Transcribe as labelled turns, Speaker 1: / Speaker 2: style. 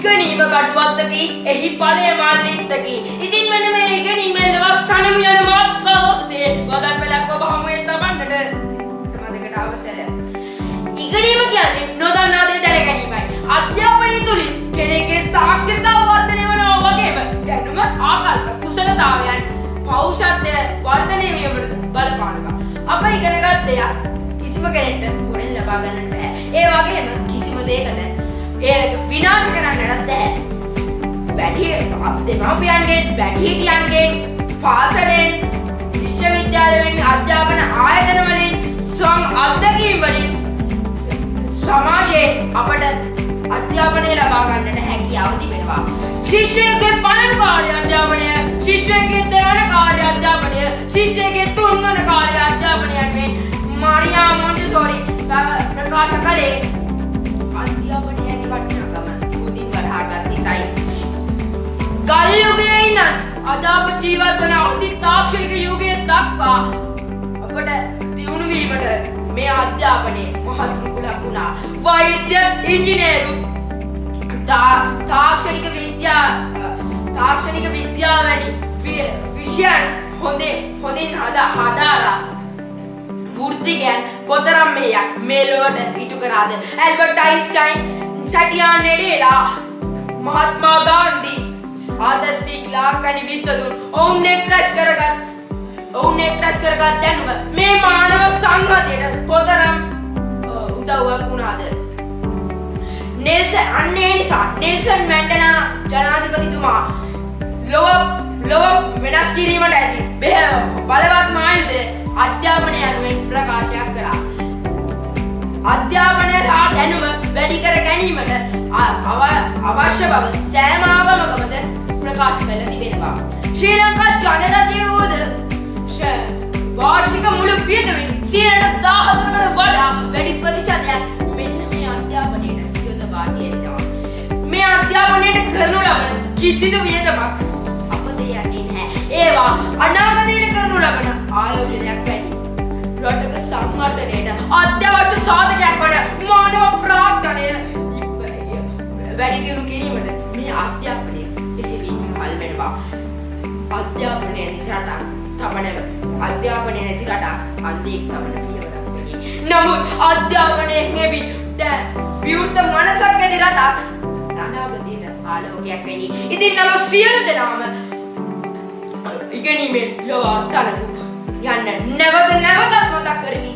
Speaker 1: ඉගෙනීම බඩුවත්තකි එහි ඵලය මල්ලිත්තකි. ඉතින් මෙන්න මේ ඉගෙනීමෙන් ලවත් කණමු යන මාතෘකාව ඔස්සේ වදන් පෙළක් ඔබ හමුවේ තබන්නට මතකට අවසරය. ඉගෙනීම කියන්නේ නොදන්නා දේ දැන ගැනීමයි. අධ්‍යාපනය තුළින් කෙනෙකුගේ සාක්ෂරතාව වර්ධනය වෙනවා වගේම දැනුම ආකල්ප කුසලතාවයන් පෞරුෂත්වය වර්ධනය වීමට බලපානවා. අප ඉගෙනගත් දෙයක් කිසිම කෙනෙක්ට හොරෙන් ලබා ගන්නට බෑ. ඒ වගේම කිසිම දෙයකට ඒක විනාශ කරන්නට බෑ. දෙමාපියන්ගෙන් වැඩිහිටියන්ගෙන් පාසලෙන් විශ්වවිද්‍යාල වැනි අධ්‍යාපන ආයතන වලින් ස්වයං අත්දැකීම් වලින් සමාජයේ අපට අධ්‍යාපනය ලබා ගන්නට හැකියාව තිබෙනවා. ශිෂ්‍යයෙකුගේ පළමු කාර්ය අධ්‍යාපනය, ශිෂ්‍යයෙකුගේ දෙවන කාර්ය අධ්‍යාපනය, ශිෂ්‍යයෙකුගේ තුන්වන කාර්ය අධ්‍යාපනය මේ මාරියා මොන්ටිසෝරි ප්‍රකාශ කළේ අධ්‍යාපනයේ වටිනාකම උදින් වඩාගත් නිසායි. කල් යුගයේ ඉඳන් අද අප ජීවත් වන අති තාක්ෂණික යුගයේ දක්වා අපට දියුණු වීමට මේ අධ්‍යාපනයේ මහත් රුකුලක් වුණා. වෛද්‍ය, ඉංජිනේරු, තාක්ෂණික විද්‍යාව වැනි විෂයන් හොඳින් හදාලා වෘත්තිකයන් කොතරම් මෙයක් මේ ලොවට ඉටු කරාද. ඇල්බර්ට් අයින්ස්ටයින්, සැටියා නෙඩේලා, මහත්මා ගාන්ධි, ආදර් සී ක්ලාක් වැනි විද්වතුන් ඔවුන් එක්රැස් කරගත් දැනුම මේ මානව සංහතියට කොතරම් උදව්වක් වුණාද. නෙල්සන් මැන්ඩෙලා ජනාධිපතිතුමා ලොව වෙනස් කිරීමට ඇති බලවත් ආයුධය අධ්‍යාපනය යනුවෙන් ප්‍රකාශයක් කළා. අධ්‍යාපනය සහ දැනුම වැඩි කර ගැනීමට අවශ්‍ය බව සෑම ආගමකමද ප්‍රකාශ කළ තිබෙනවා. ශ්‍රී ලංකා ජනරජයේ වූද වාර්ෂික මුළු වියදමින් 14% වඩා වැඩි ප්‍රතිශතයක් මෙන්න මේ අධ්‍යාපනයට යොදවා තියෙනවා. මේ අධ්‍යාපනයට කරනු ලබන කිසිදු වියදමක් අපද යන්නේ නැහැ. ඒවා අනාගතයට කරනු ලබන ආයෝජනයක් වැඩි. රටක සංවර්ධනයට අත්‍යවශ්‍ය සාධකයක් වන මානව ප්‍රාග්ධනය වැඩි දියුණු කිරීමට මේ අධ්‍යාපනය දෙහිවීම හල් වෙනවා. අධ්‍යාපනය නැති රටක් අන්තික් තබන පියවරක් වෙයි. නමුත් අධ්‍යාපනයෙන් එවි විවෘත මනසක් ඇති රටක් අනාගතයට ආලෝකයක් වෙයි. ඉතින් නම් සියලු දෙනාම ඉගෙනීමෙන් ලොව අත්අඩංගු යන්න නැවතත් මතක් කරමි.